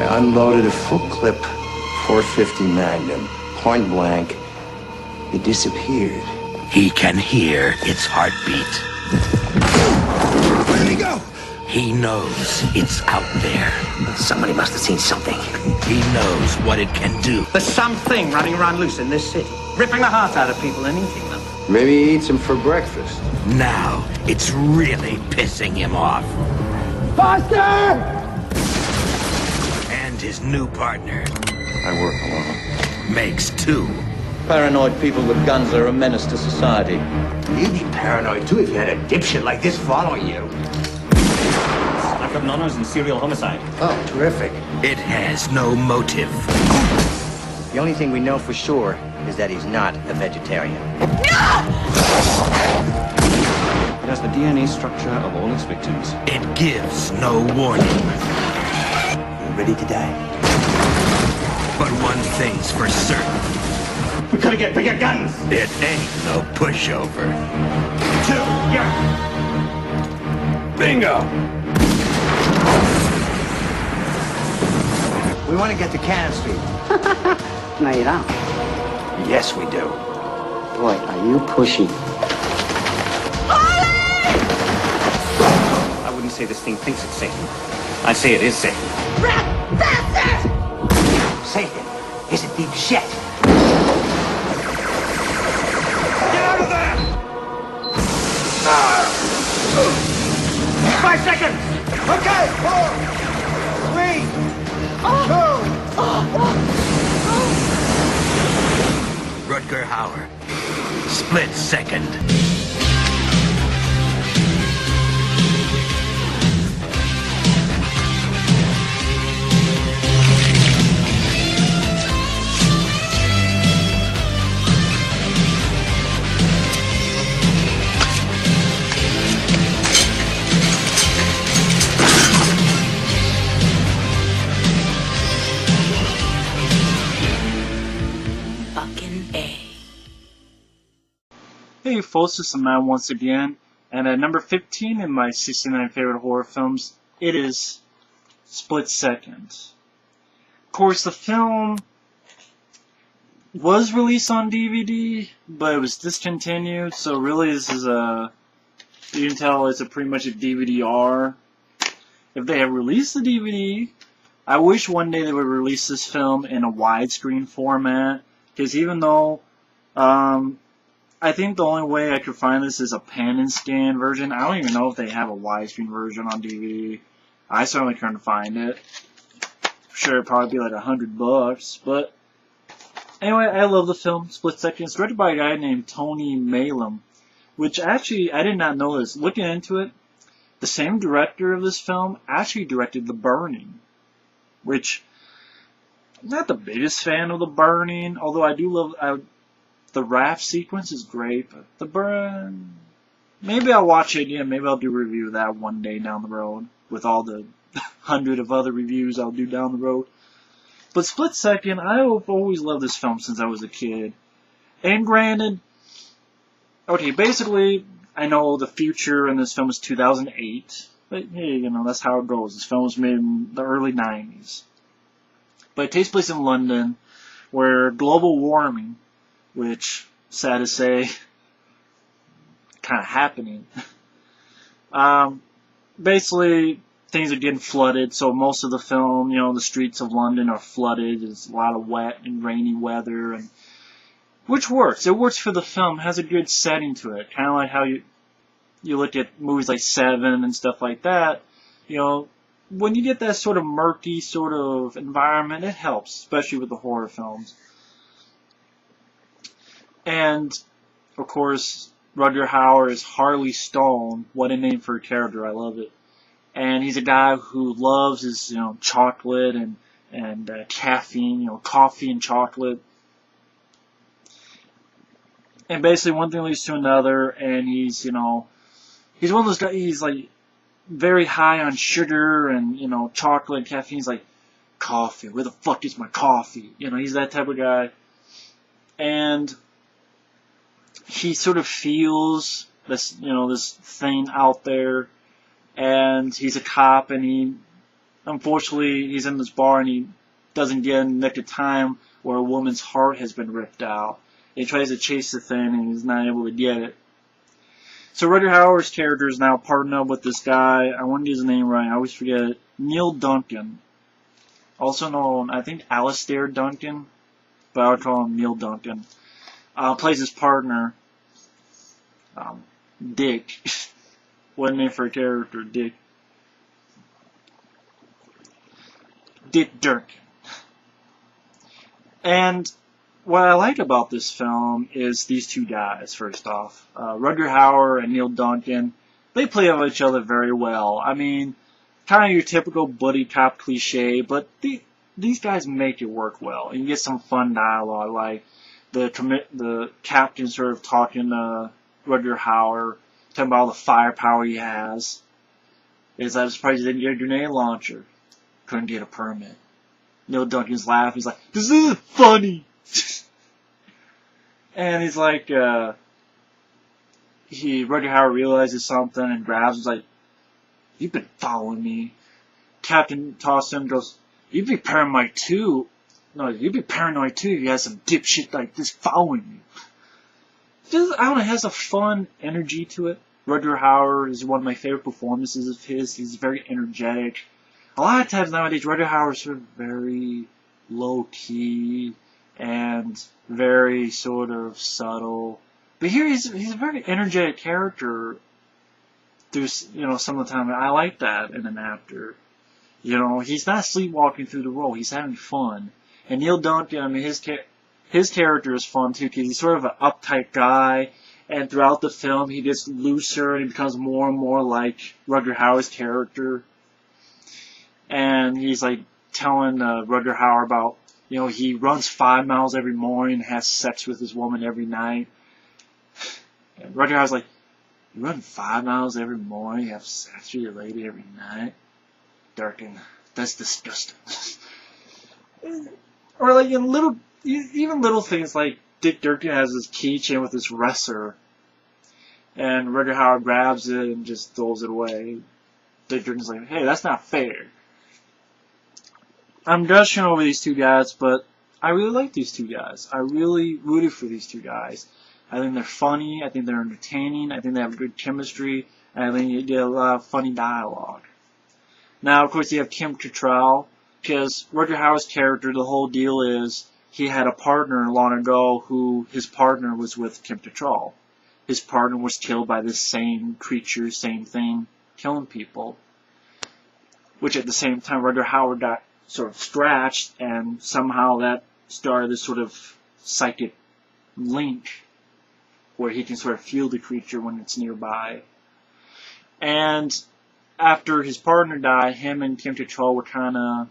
I unloaded a full clip, 450 Magnum, point blank. It disappeared. He can hear its heartbeat. Where'd he go? He knows it's out there. Somebody must have seen something. He knows what it can do. There's something running around loose in this city, ripping the heart out of people and eating them. Maybe he eats him for breakfast. Now, it's really pissing him off. Foster! And his new partner I work alone. makes two. Paranoid people with guns are a menace to society. You'd be paranoid too if you had a dipshit like this following you. Lack of manners and serial homicide. Oh, terrific. It has no motive. The only thing we know for sure is that he's not a vegetarian. It has the DNA structure of all its victims. It gives no warning. You ready to die? But one thing's for certain. We gotta get bigger guns! It ain't no pushover. Two, yeah! Bingo! We want to get to Cannon Street. No, you don't. Yes, we do. Boy, are you pushy. I wouldn't say this thing thinks it's Satan. I'd say it is Satan. Satan is a deep shit. Get out of there! 5 seconds! Okay, 4, 3, 2. Rutger Hauer. Split Second. Hey folks, this is Matt once again, and at number 15 in my 69 favorite horror films, it is Split Second. Of course, the film was released on DVD, but it was discontinued, so really this is you can tell it's pretty much a DVD-R. If they had released the DVD, I wish one day they would release this film in a widescreen format, because even though, I think the only way I could find this is a pan and scan version. I don't even know if they have a widescreen version on DVD. I certainly couldn't find it. I'm sure it'd probably be like $100, but anyway, I love the film Split Second. It's directed by a guy named Tony Maylam, which actually I did not know this. Looking into it, the same director of this film actually directed The Burning, which I'm not the biggest fan of The Burning, although I do love. The raft sequence is great, but the burn... Maybe I'll watch it again. Maybe I'll do a review of that one day down the road, with all the 100 of other reviews I'll do down the road. But Split Second, I've always loved this film since I was a kid. And granted, okay, basically, I know the future in this film is 2008, but hey, you know, that's how it goes. This film was made in the early 90s. But it takes place in London, where global warming, which, sad to say, kind of happening. Basically, things are getting flooded, so most of the film, you know, the streets of London are flooded. There's a lot of wet and rainy weather, and which works. It works for the film. It has a good setting to it. Kind of like how you look at movies like Seven and stuff like that. You know, when you get that sort of murky sort of environment, it helps, especially with the horror films. And, of course, Rutger Hauer is Harley Stone. What a name for a character. I love it. And he's a guy who loves his, you know, chocolate and caffeine, you know, coffee and chocolate. And basically one thing leads to another, and he's, you know, he's one of those guys, he's like very high on sugar and, you know, chocolate and caffeine. He's like, coffee, where the fuck is my coffee? You know, he's that type of guy. And he sort of feels this, you know, this thing out there, and he's a cop, and he unfortunately, he's in this bar and he doesn't get in the nick of time where a woman's heart has been ripped out. He tries to chase the thing and he's not able to get it. So Rutger Hauer's character is now partnered up with this guy. I want to get his name right. I always forget it. Neil Duncan. Also known, I think, Alistair Duncan. But I would call him Neil Duncan. Plays his partner, Dick. What a name for a character, Dick. Dick Durkin. And what I like about this film is these two guys, first off. Rutger Hauer and Neil Duncan, they play off each other very well. I mean, kind of your typical buddy cop cliche, but these guys make it work well. And you get some fun dialogue, like the captain sort of talking to Rutger Hauer, talking about all the firepower he has. Is I'm surprised he didn't get a grenade launcher. Couldn't get a permit. Neil Duncan's laughing. He's like, "This isn't funny." And he's like, Rutger Hauer realizes something and grabs him. He's like, "You've been following me." Captain tosses him and goes, "You'd be paranoid too. No, you'd be paranoid too if you had some dipshit like this following you." Just, I don't know, it has a fun energy to it. Rutger Hauer is one of my favorite performances of his. He's very energetic. A lot of times nowadays, Rutger Hauer is sort of very low-key and very sort of subtle. But here he's a very energetic character through, some of the time. I like that in an actor. He's not sleepwalking through the role. He's having fun. And Neil Duncan, I mean, his character is fun too, because he's sort of an uptight guy. And throughout the film, he gets looser and he becomes more and more like Rutger Hauer's character. And he's like telling Rutger Hauer about, he runs 5 miles every morning and has sex with his woman every night. And Rutger Hauer's like, "You run 5 miles every morning, you have sex with your lady every night? Duncan, that's disgusting." Or like even little things like Dick Durkin has his keychain with his wrestler, and Rutger Hauer grabs it and just throws it away. Dick Durkin's like, "Hey, that's not fair." I'm gushing over these two guys, but I really like these two guys. I really rooted for these two guys. I think they're funny, I think they're entertaining, I think they have good chemistry, and I think they get a lot of funny dialogue. Now, of course, you have Kim Cattrall, because Rutger Hauer's character, the whole deal is he had a partner long ago who his partner was with Kim Cattrall. His partner was killed by this same creature, same thing, killing people. Which at the same time, Rutger Hauer got sort of scratched, and somehow that started this sort of psychic link where he can sort of feel the creature when it's nearby. And after his partner died, him and Kim Cattrall were kind of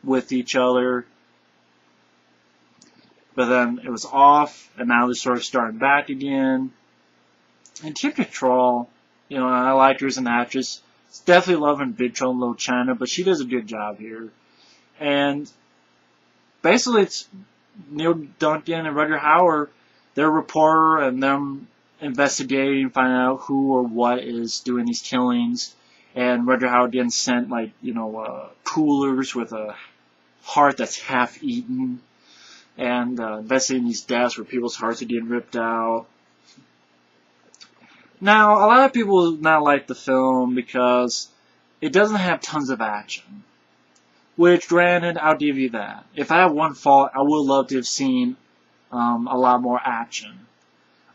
with each other. But then it was off, and now they're sort of starting back again. And Kim Cattrall, I like her as an actress. It's definitely loving Big Trouble in Little China, but she does a good job here. And basically it's Neil Duncan and Rutger Hauer, their reporter, and them investigating, finding out who or what is doing these killings. And Rutger Hauer getting sent, coolers with a heart that's half eaten. And investigating these deaths where people's hearts are getting ripped out. Now, a lot of people do not like the film because it doesn't have tons of action. Which, granted, I'll give you that. If I have one fault, I would love to have seen a lot more action.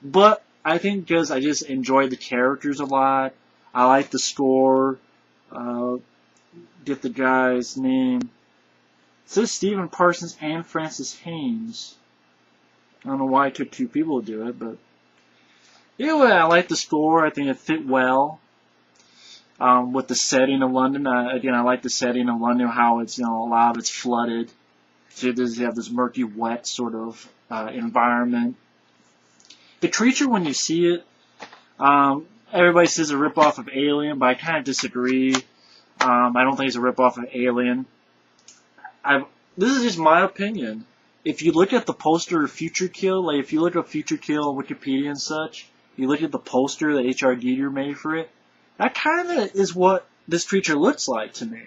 But I think because I just enjoy the characters a lot, I like the score. Get the guy's name. It says Stephen Parsons and Francis Haynes. I don't know why it took two people to do it, but anyway, I like the score. I think it fit well. With the setting of London, again, I like the setting of London, how it's, a lot of it's flooded. So you have this murky, wet sort of environment. The creature, when you see it, everybody says a ripoff of Alien, but I kind of disagree. I don't think it's a ripoff of Alien. This is just my opinion. If you look at the poster of Future Kill, if you look at Future Kill on Wikipedia and such, you look at the poster that H.R. Giger made for it, that kind of is what this creature looks like to me.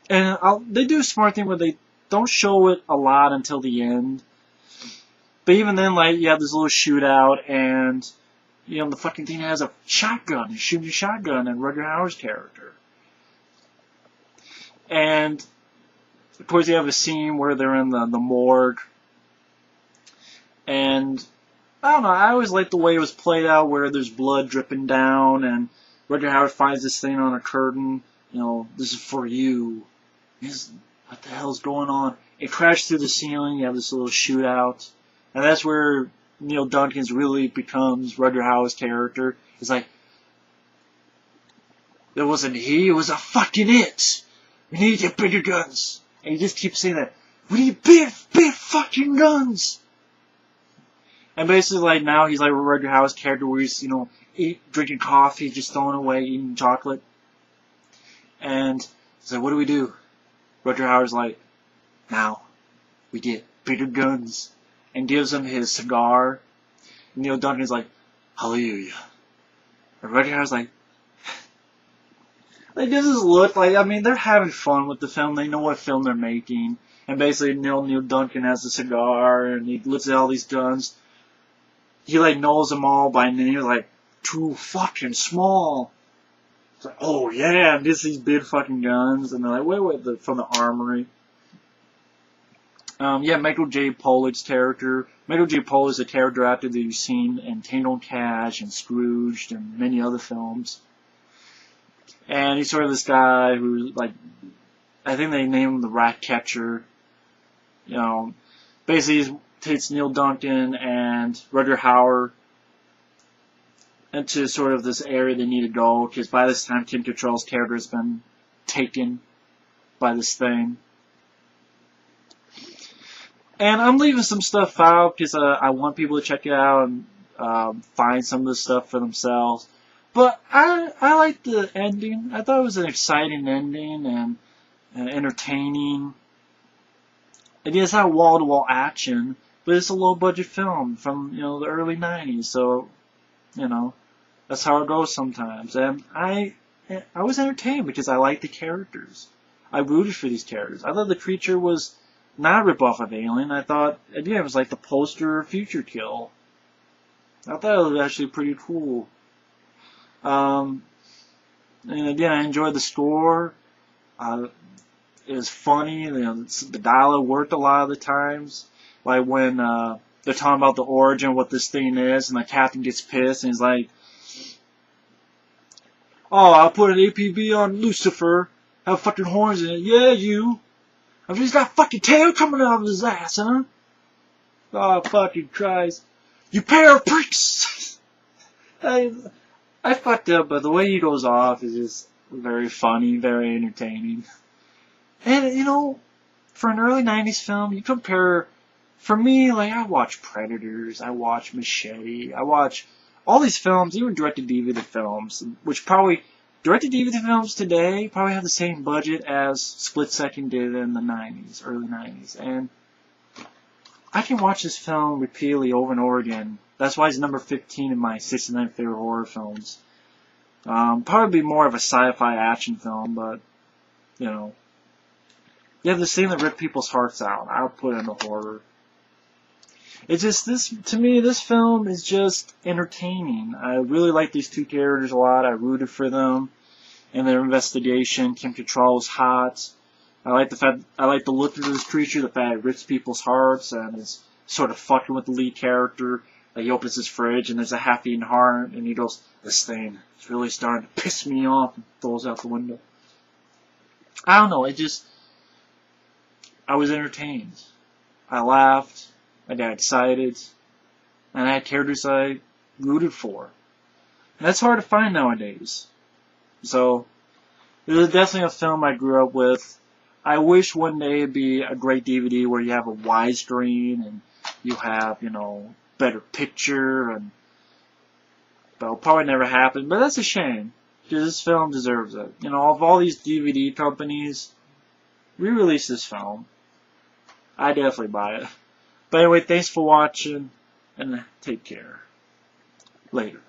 And they do a smart thing where they don't show it a lot until the end. But even then, like, you have this little shootout, and, you know, the fucking thing has a shotgun. He's shooting a shotgun at Rutger Hauer's character. And, of course, you have a scene where they're in the morgue. And, I don't know, I always liked the way it was played out, where there's blood dripping down, and Rutger Hauer finds this thing on a curtain. You know, this is for you. What the hell's going on? It crashed through the ceiling. You have this little shootout. And that's where Neil Duncan's really becomes Rutger Hauer's character. It's like, it wasn't he, it was a fucking it. We need to get bigger guns. And he just keeps saying that. We need big fucking guns. And basically, like, now he's like Rutger Hauer's character where he's, you know, drinking coffee, just throwing away, eating chocolate. And he's like, what do we do? Rutger Hauer's like, now we get bigger guns, and gives him his cigar. And Neil Duncan's like, hallelujah. And Rutger Hauer's like, they just look like, I mean, they're having fun with the film. They know what film they're making. And basically, Neil Duncan has the cigar, and he looks at all these guns. He, like, knows them all by name, like, too fucking small. It's like, oh yeah, just these big fucking guns. And they're like, wait, from the armory. Yeah, Michael J. Pollard's character. Michael J. Pollard is a character actor that you've seen in Tango and Cash and Scrooged and many other films. And he's sort of this guy who, like, I think they named him the Rat Catcher. You know, basically he takes Neil Duncan and Rutger Hauer into sort of this area they need to go, because by this time Kim Cattrall's character has been taken by this thing. And I'm leaving some stuff out because I want people to check it out and find some of this stuff for themselves. But I like the ending. I thought it was an exciting ending and entertaining. And it's not wall-to-wall action, but it's a low-budget film from, you know, the early 90s. So, you know, that's how it goes sometimes. And I was entertained because I liked the characters. I rooted for these characters. I thought the creature was not a rip-off of Alien. I thought, again, it was like the poster Future Kill. I thought it was actually pretty cool. And again, I enjoyed the score. It was funny. You know, the dialogue worked a lot of the times. Like when they're talking about the origin, what this thing is, and the captain gets pissed, and he's like, oh, I'll put an APB on Lucifer. Have fucking horns in it. Yeah, you. I've just got fucking tail coming out of his ass, huh? Oh, fucking Christ. You pair of pricks! I fucked up, but the way he goes off is just very funny, very entertaining. And, you know, for an early 90s film, you compare, for me, like, I watch Predators, I watch Machete, I watch all these films, even direct-to-DVD films, which probably, direct-to-DVD films today probably have the same budget as Split Second did in the 90s, early 90s. And I can watch this film repeatedly over and over again. That's why it's number 15 in my 69 favorite horror films. Probably more of a sci-fi action film, but, you know. You have the scene that ripped people's hearts out. I'll put it in the horror. It's just, to me, this film is just entertaining. I really like these two characters a lot. I rooted for them and their investigation. Kim Cattrall was hot. I like the look of this creature, the fact it rips people's hearts and is sort of fucking with the lead character. Like, he opens his fridge and there's a half-eaten heart, and he goes, this thing is really starting to piss me off, and throws out the window. I don't know, I was entertained. I laughed. I got excited. And I had characters I rooted for. And that's hard to find nowadays. So, it was definitely a film I grew up with. I wish one day it'd be a great DVD where you have a widescreen and you have, you know, better picture, and but it'll probably never happen. But that's a shame, because this film deserves it. You know, of all these DVD companies, re-release this film. I definitely buy it. But anyway, thanks for watching, and take care. Later.